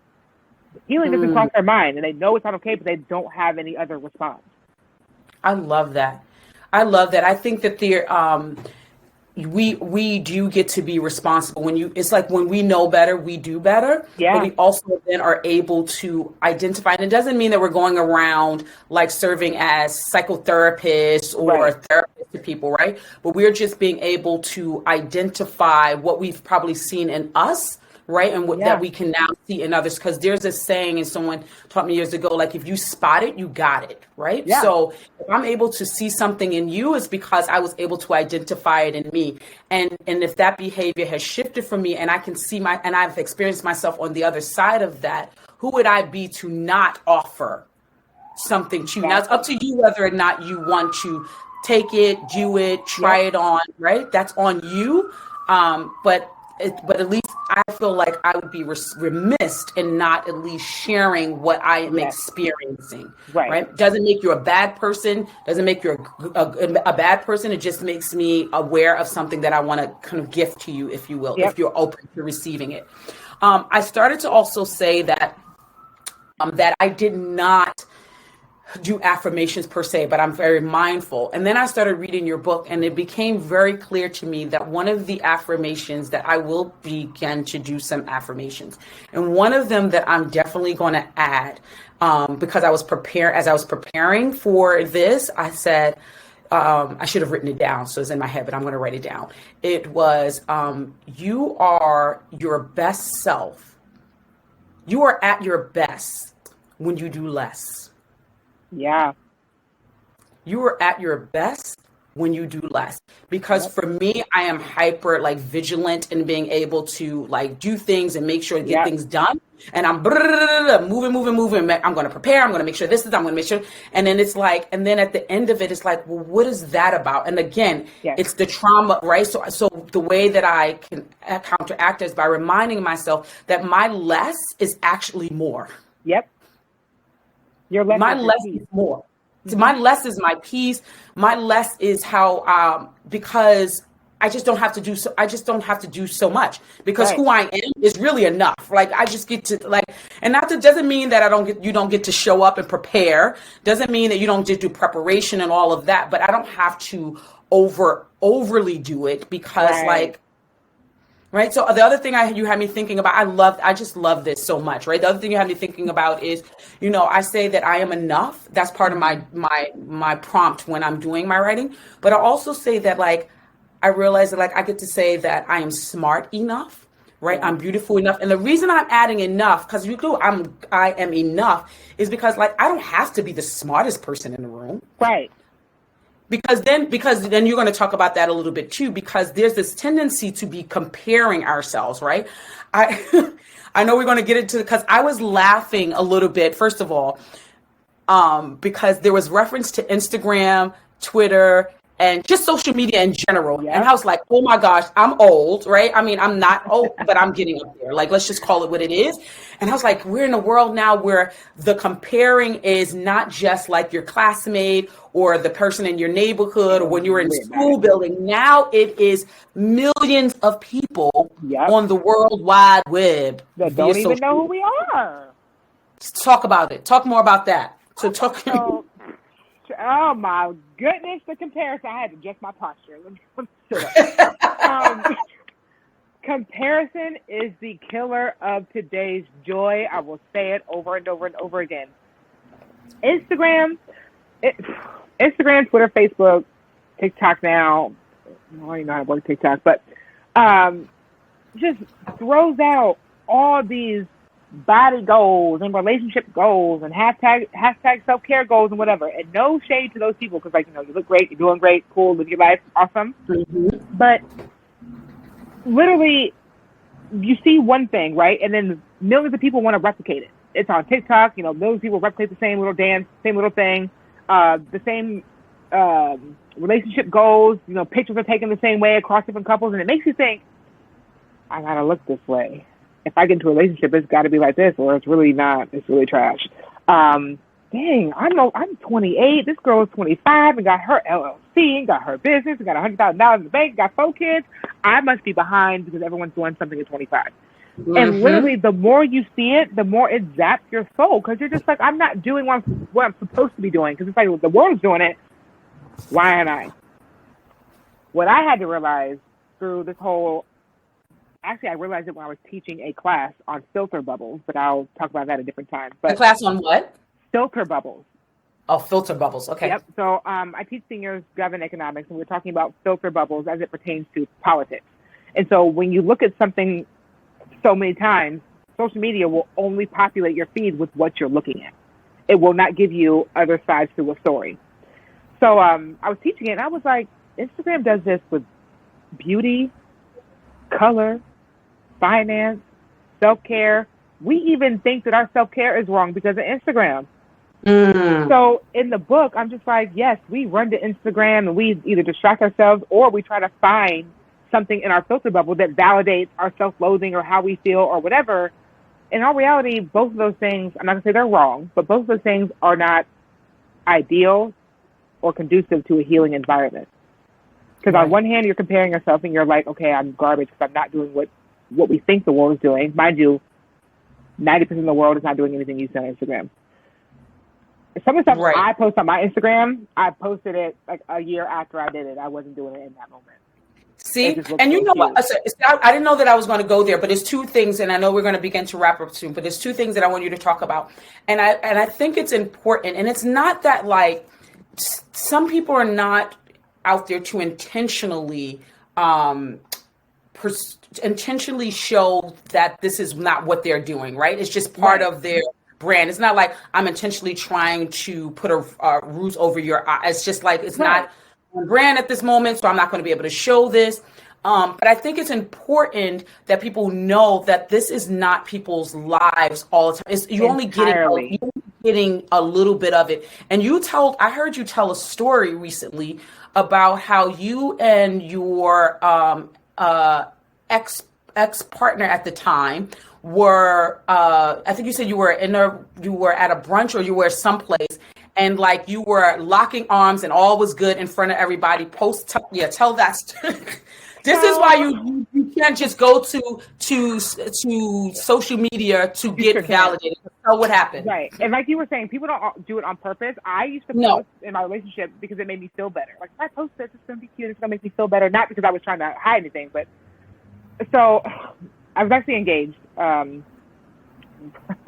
Healing doesn't cross their mind, and they know it's not okay, but they don't have any other response. I love that. I think that we do get to be responsible it's like when we know better, we do better. Yeah. But we also then are able to identify, and it doesn't mean that we're going around like serving as psychotherapists or therapists to people, right? But we're just being able to identify what we've probably seen in us, right? And that we can now see in others. Because there's a saying, and someone taught me years ago, like, if you spot it, you got it, right? Yeah. So if I'm able to see something in you, it's because I was able to identify it in me. And if that behavior has shifted from me and I can see and I've experienced myself on the other side of that, who would I be to not offer something to you? Now it's up to you whether or not you want to take it, do it, try it on, right? That's on you. But at least I feel like I would be remiss in not at least sharing what I am experiencing. Right? Doesn't make you a bad person. Doesn't make you a bad person. It just makes me aware of something that I want to kind of gift to you, if you will, if you're open to receiving it. I started to also say that I did not do affirmations per se, but I'm very mindful. And then I started reading your book, and it became very clear to me that one of the affirmations that I will begin to do some affirmations. And one of them that I'm definitely going to add, because I was preparing for this, I said, I should have written it down, so it's in my head, but I'm going to write it down. It was, you are your best self. You are at your best when you do less. Yeah. You are at your best when you do less. Because for me, I am hyper vigilant in being able to do things and make sure to get things done. And I'm moving. I'm going to prepare. I'm going to make sure I'm going to make sure. And then it's and then at the end of it, it's well, what is that about? And again, it's the trauma, right? So the way that I can counteract is by reminding myself that my less is actually more. Yep. My less is more. So my less is my peace. My less is how, because I just don't have to do so. I just don't have to do so much because who I am is really enough. Like I just get to like, and not to doesn't mean that you don't get to show up and prepare. Doesn't mean that you don't just do preparation and all of that. But I don't have to overly do it because like. Right. So the other thing you had me thinking about, I just love this so much. Right. The other thing you had me thinking about is, I say that I am enough. That's part of my prompt when I'm doing my writing. But I also say that like, I realize that like I get to say that I am smart enough. Right. I'm beautiful enough. And the reason I'm adding enough, because I am enough is because like, I don't have to be the smartest person in the room. Right. Because then you're going to talk about that a little bit too, because there's this tendency to be comparing ourselves, right? I know we're going to get into because I was laughing a little bit, first of all, because there was reference to Instagram, Twitter, and just social media in general. Yeah. And I was like, oh my gosh, I'm old, right? I mean, I'm not old, but I'm getting up there. Like, let's just call it what it is. And I was like, we're in a world now where the comparing is not just like your classmate or the person in your neighborhood or when you were in school building. Now it is millions of people on the World Wide Web that don't even know who we are. Talk about it. Talk more about that. Oh my goodness, the comparison. I had to adjust my posture. Let me sit up. Comparison is the killer of today's joy. I will say it over and over and over again. Instagram, Twitter, Facebook, TikTok now. I don't even know how to work TikTok, but just throws out all these body goals and relationship goals and hashtag self-care goals and whatever. And no shade to those people because, like, you look great, you're doing great, cool, live your life, awesome. Mm-hmm. But literally, you see one thing, right? And then millions of people want to replicate it. It's on TikTok, millions of people replicate the same little dance, same little thing, the same relationship goals, pictures are taken the same way across different couples. And it makes you think, I got to look this way. If I get into a relationship, it's got to be like this, or it's really not. It's really trash. Dang, I'm 28. This girl is 25 and got her LLC and got her business and got $100,000 in the bank, got 4 kids. I must be behind because everyone's doing something at 25. Mm-hmm. And literally, the more you see it, the more it zaps your soul because you're just like, I'm not doing what I'm supposed to be doing because it's like the world's doing it. Why aren't I? What I had to realize through this whole Actually, I realized it when I was teaching a class on filter bubbles, but I'll talk about that at a different time. But a class on what? Filter bubbles. Oh, filter bubbles. Okay. Yep. So I teach seniors government economics, and we're talking about filter bubbles as it pertains to politics. And so when you look at something so many times, social media will only populate your feed with what you're looking at. It will not give you other sides to a story. So I was teaching it, and I was like, Instagram does this with beauty, color, finance, self-care. We even think that our self-care is wrong because of Instagram. So in the book, I'm just like, yes, we run to Instagram and we either distract ourselves or we try to find something in our filter bubble that validates our self-loathing or how we feel or whatever. In all reality, both of those things, I'm not going to say they're wrong, but both of those things are not ideal or conducive to a healing environment. Because on one hand, you're comparing yourself and you're like, okay, I'm garbage because I'm not doing what we think the world is doing. Mind you, 90% of the world is not doing anything you see on Instagram. Some of the stuff I post on my Instagram, I posted it like a year after I did it. I wasn't doing it in that moment. See, and you know what? I didn't know that I was going to go there, but there's 2 things, and I know we're going to begin to wrap up soon, but there's 2 things that I want you to talk about. And I think it's important, and it's not that like some people are not out there to intentionally show that this is not what they're doing, right? It's just part of their brand. It's not like I'm intentionally trying to put a roof over your eye. It's just like it's not on brand at this moment, so I'm not going to be able to show this. But I think it's important that people know that this is not people's lives all the time. You're only getting a little bit of it. And I heard you tell a story recently about how you and your ex-partner at the time were, I think you said you were at a brunch or you were someplace, and like you were locking arms and all was good in front of everybody. Tell that story. This is why you can't just go to social media to get validated. So what happened? Right. And like you were saying, people don't do it on purpose. I used to post in my relationship because it made me feel better. Like, if I post this, it's going to be cute. It's going to make me feel better. Not because I was trying to hide anything, but so I was actually engaged.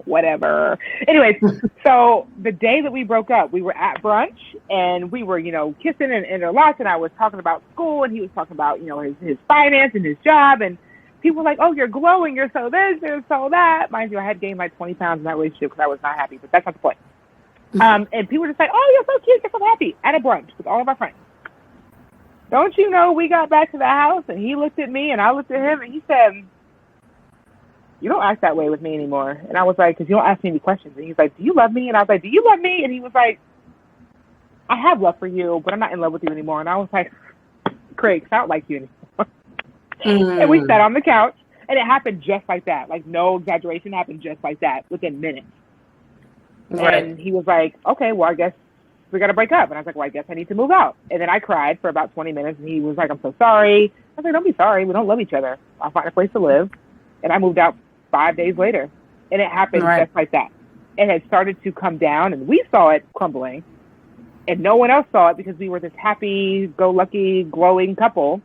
Whatever. Anyways, so the day that we broke up, we were at brunch and we were, kissing and interlocked, and I was talking about school and he was talking about, his finance and his job, and people were like, oh, you're glowing, you're so this, you're so that. Mind you, I had gained like 20 pounds in that relationship because I was not happy, but that's not the point. And people were just like, oh, you're so cute, you're so happy, at a brunch with all of our friends. Don't you know, we got back to the house and he looked at me and I looked at him and he said, you don't act that way with me anymore. And I was like, because you don't ask me any questions. And he's like, do you love me? And I was like, do you love me? And he was like, I have love for you, but I'm not in love with you anymore. And I was like, Craig, I don't like you anymore. And we sat on the couch, and it happened just like that. Like, no exaggeration, happened just like that within minutes. Right. And he was like, okay, well, I guess we got to break up. And I was like, well, I guess I need to move out. And then I cried for about 20 minutes, and he was like, I'm so sorry. I was like, don't be sorry. We don't love each other. I'll find a place to live. And I moved out 5 days later, and it happened just like that. It had started to come down, and we saw it crumbling, and no one else saw it because we were this happy-go-lucky, glowing couple.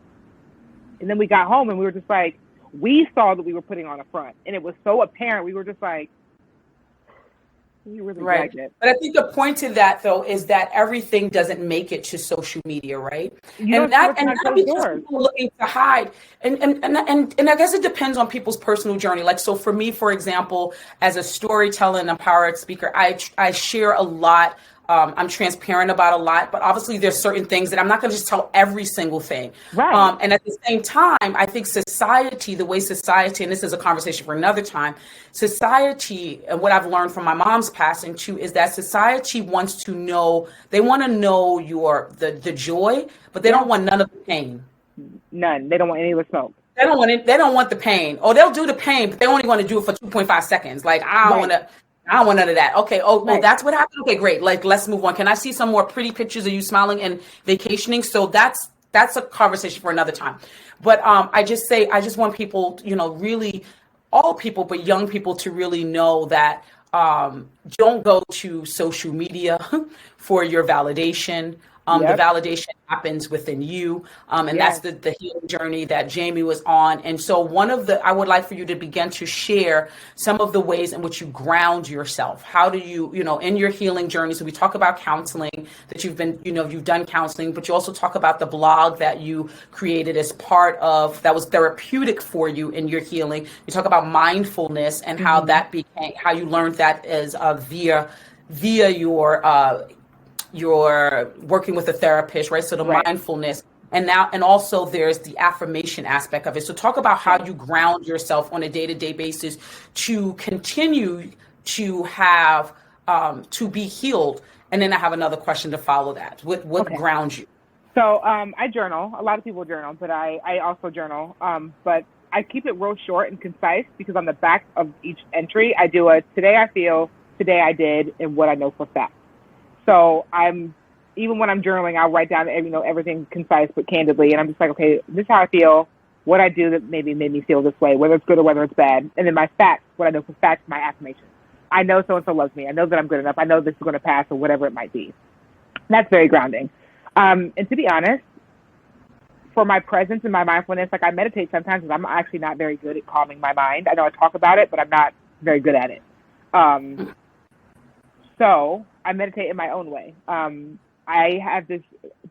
And then we got home, and we were just like, we saw that we were putting on a front, and it was so apparent. We were just like, you really liked it. But I think the point to that, though, is that everything doesn't make it to social media, right? And not because people are looking to hide. And I guess it depends on people's personal journey. Like, so for me, for example, as a storyteller and empowered speaker, I share a lot. I'm transparent about a lot, but obviously there's certain things that I'm not going to just tell every single thing. Right. And at the same time, I think society, the way society, and this is a conversation for another time, society, and what I've learned from my mom's passing too, is that society wants to know, they want to know the joy, but they don't want none of the pain. None. They don't want any of the smoke. They don't want it. They don't want the pain. Or they'll do the pain, but they only want to do it for 2.5 seconds. Like, I don't want none of that. Okay. Oh, that's what happened. Okay, great. Like, let's move on. Can I see some more pretty pictures of you smiling and vacationing? So that's a conversation for another time. But I just want people, really all people, but young people, to really know that don't go to social media for your validation. The validation happens within you. And that's the healing journey that Jaymee was on. And so I would like for you to begin to share some of the ways in which you ground yourself. How do you, in your healing journey? So we talk about counseling, that you've done counseling, but you also talk about the blog that you created as part of, that was therapeutic for you in your healing. You talk about mindfulness and how that became, how you learned that as via your working with a therapist, right? So the mindfulness, and also there's the affirmation aspect of it. So talk about how you ground yourself on a day-to-day basis to continue to have, to be healed. And then I have another question to follow that. What grounds you? So I journal. A lot of people journal, but I also journal. But I keep it real short and concise, because on the back of each entry, I do a today I feel, today I did, and what I know for fact. So even when I'm journaling, I'll write down, everything concise but candidly. And I'm just like, okay, this is how I feel, what I do that maybe made me feel this way, whether it's good or whether it's bad. And then my facts, what I know for facts, my affirmations. I know so-and-so loves me. I know that I'm good enough. I know this is going to pass, or whatever it might be. That's very grounding. And to be honest, for my presence and my mindfulness, like, I meditate sometimes, and I'm actually not very good at calming my mind. I know I talk about it, but I'm not very good at it. So I meditate in my own way. I have this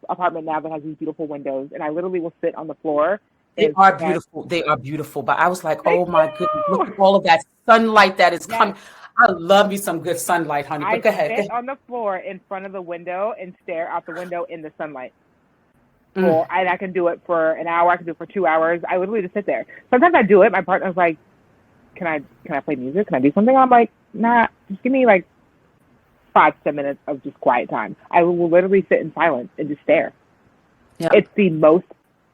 apartment now that has these beautiful windows, and I literally will sit on the floor. They are beautiful. They are beautiful. But I was like, oh my goodness, look at all of that sunlight that is coming. I love me some good sunlight, honey. But go ahead. I sit on the floor in front of the window and stare out the window in the sunlight. And I can do it for an hour. I can do it for 2 hours. I literally just sit there. Sometimes I do it. My partner's like, can I play music? Can I do something? I'm like, nah, just give me like 5 to 10 minutes of just quiet time. I will literally sit in silence and just stare. Yep. It's the most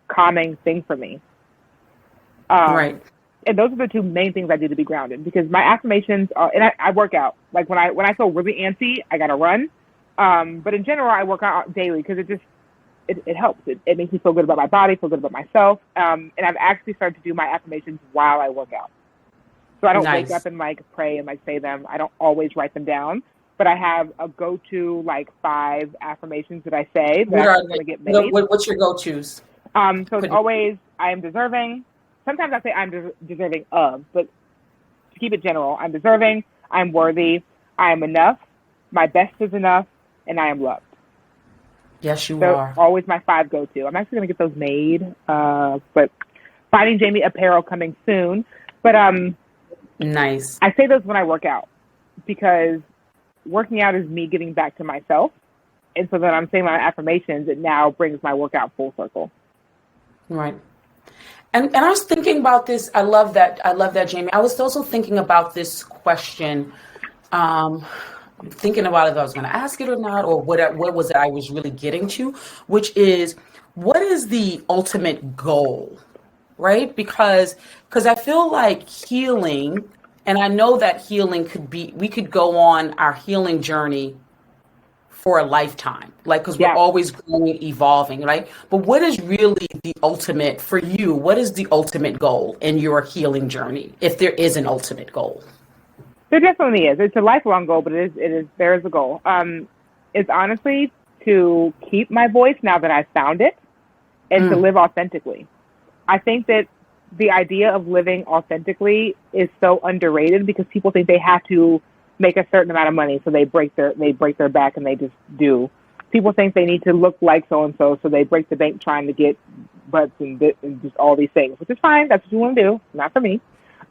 calming thing for me. Right. And those are the two main things I do to be grounded, because my affirmations are, and I work out. Like, when I feel really antsy, I got to run. But in general, I work out daily, because it helps. It makes me feel good about my body, feel good about myself. And I've actually started to do my affirmations while I work out. So I don't wake up and like pray and like say them. I don't always write them down, but I have a go-to like 5 affirmations that I say that I want to get made. What's your go-tos? So it's always, I am deserving. Sometimes I say I'm deserving of, but to keep it general, I'm deserving, I'm worthy, I am enough, my best is enough, and I am loved. Yes, you are. Always my 5 go-to. I'm actually going to get those made, but Finding Jaymee apparel coming soon. But nice. I say those when I work out because working out is me giving back to myself. And so then I'm saying my affirmations, it now brings my workout full circle. Right. And I was thinking about this. I love that, Jaymee. I was also thinking about this question, thinking about if I was going to ask it or not, or what was it I was really getting to, which is, what is the ultimate goal, right? Because I feel like healing, and I know that healing we could go on our healing journey for a lifetime, like, because we're always growing, evolving, right? But what is really the ultimate for you? What is the ultimate goal in your healing journey, if there is an ultimate goal? There definitely is. It's a lifelong goal, but there is a goal. It's honestly to keep my voice now that I've found it, and to live authentically. I think that the idea of living authentically is so underrated because people think they have to make a certain amount of money, so they break their back and they just do. People think they need to look like so-and-so, so they break the bank trying to get butts and just all these things, which is fine. That's what you want to do. Not for me.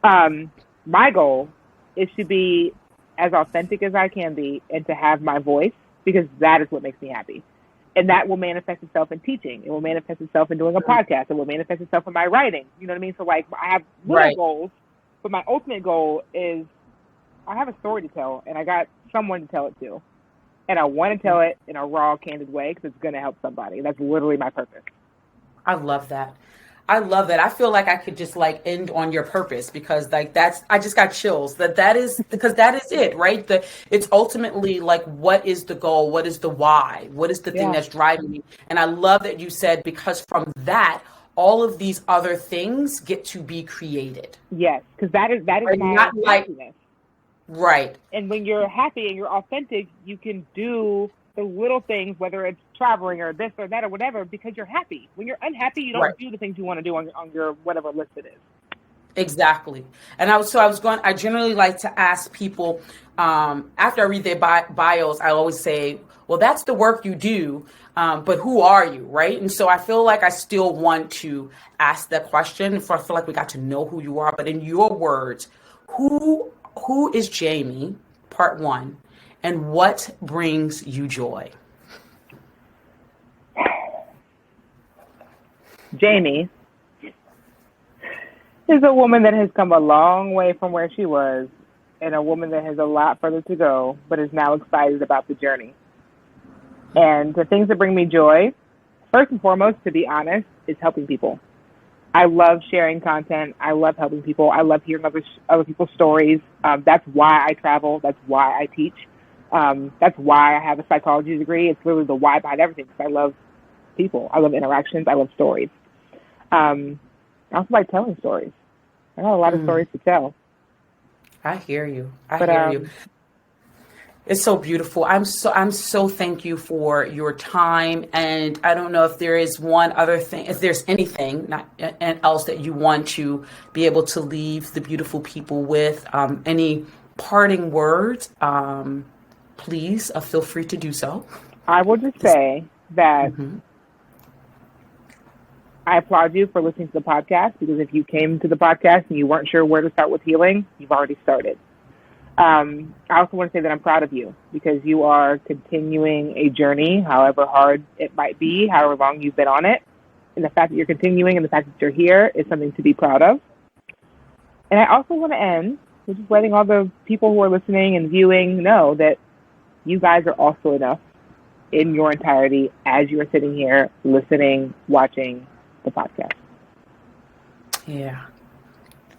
My goal is to be as authentic as I can be and to have my voice, because that is what makes me happy. And that will manifest itself in teaching. It will manifest itself in doing a podcast. It will manifest itself in my writing. You know what I mean? So like, I have little goals, but my ultimate goal is I have a story to tell, and I got someone to tell it to. And I want to tell it in a raw, candid way because it's going to help somebody. That's literally my purpose. I love that. I feel like I could just like end on your purpose, because like I just got chills that is it, right? It's ultimately like, what is the goal? What is the why? What is the thing that's driving me? And I love that you said, because from that, all of these other things get to be created. Yes, because that is my happiness. Right. And when you're happy and you're authentic, you can do the little things, whether it's traveling or this or that or whatever, because you're happy. When you're unhappy, you don't do the things you want to do on your whatever list it is. Exactly. And I generally like to ask people, after I read their bios, I always say, well, that's the work you do, but who are you, right? And so I feel like I still want to ask that question, for I feel like we got to know who you are. But in your words, who is Jaymee, part 1, and what brings you joy? Jaymee is a woman that has come a long way from where she was, and a woman that has a lot further to go, but is now excited about the journey. And the things that bring me joy, first and foremost, to be honest, is helping people. I love sharing content. I love helping people. I love hearing other people's stories. That's why I travel. That's why I teach. That's why I have a psychology degree. It's literally the why behind everything, because I love people. I love interactions. I love stories. I also like telling stories. I got a lot of stories to tell. I hear you. I hear you. It's so beautiful. I'm so thank you for your time. And I don't know if there is one other thing, if there's anything else that you want to be able to leave the beautiful people with. Any parting words, please feel free to do so. I will just say that I applaud you for listening to the podcast, because if you came to the podcast and you weren't sure where to start with healing, you've already started. I also want to say that I'm proud of you, because you are continuing a journey, however hard it might be, however long you've been on it. And the fact that you're continuing and the fact that you're here is something to be proud of. And I also want to end with just letting all the people who are listening and viewing know that you guys are also enough in your entirety as you are sitting here listening, watching the podcast. Yeah.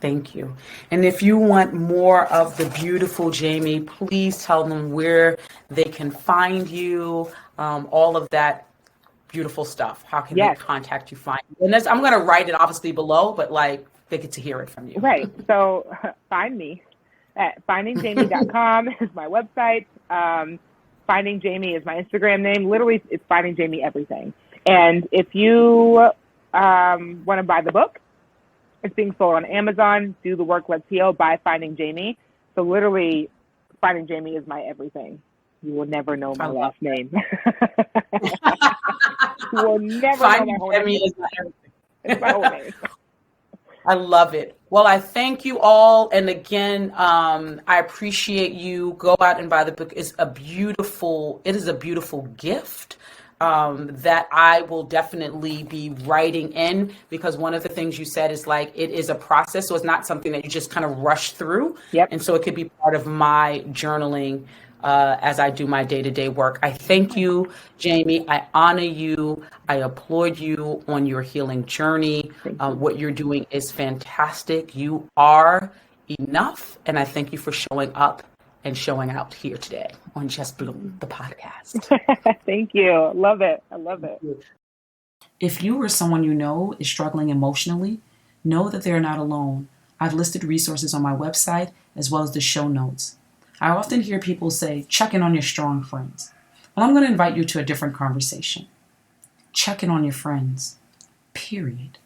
Thank you. And if you want more of the beautiful Jaymee, please tell them where they can find you, all of that Beautiful stuff. How can Yes. they contact you, find you? And I'm going to write it obviously below, but like they get to hear it from you. Right. So find me at findingjaymee.com is my website. Finding Jaymee is my Instagram name. Literally, it's Finding Jaymee everything. And if you want to buy the book, it's being sold on Amazon. Do the Work, Let's Heal by Finding Jaymee. So literally, Finding Jaymee is my everything. You will never know my last name. You will never know my whole name. Is my everything. It's my whole name. I love it. Well, I thank you all. And again, I appreciate you. Go out and buy the book. It is a beautiful gift that I will definitely be writing in, because one of the things you said is like, it is a process. So it's not something that you just kind of rush through. Yep. And so it could be part of my journaling as I do my day-to-day work. I thank you, Jaymee. I honor you. I applaud you on your healing journey. What you're doing is fantastic. You are enough. And I thank you for showing up and showing out here today on Just Bloom, the podcast. Thank you. Love it. I love it. If you or someone you know is struggling emotionally, know that they're not alone. I've listed resources on my website as well as the show notes. I often hear people say, check in on your strong friends. Well, I'm going to invite you to a different conversation. Check in on your friends, period.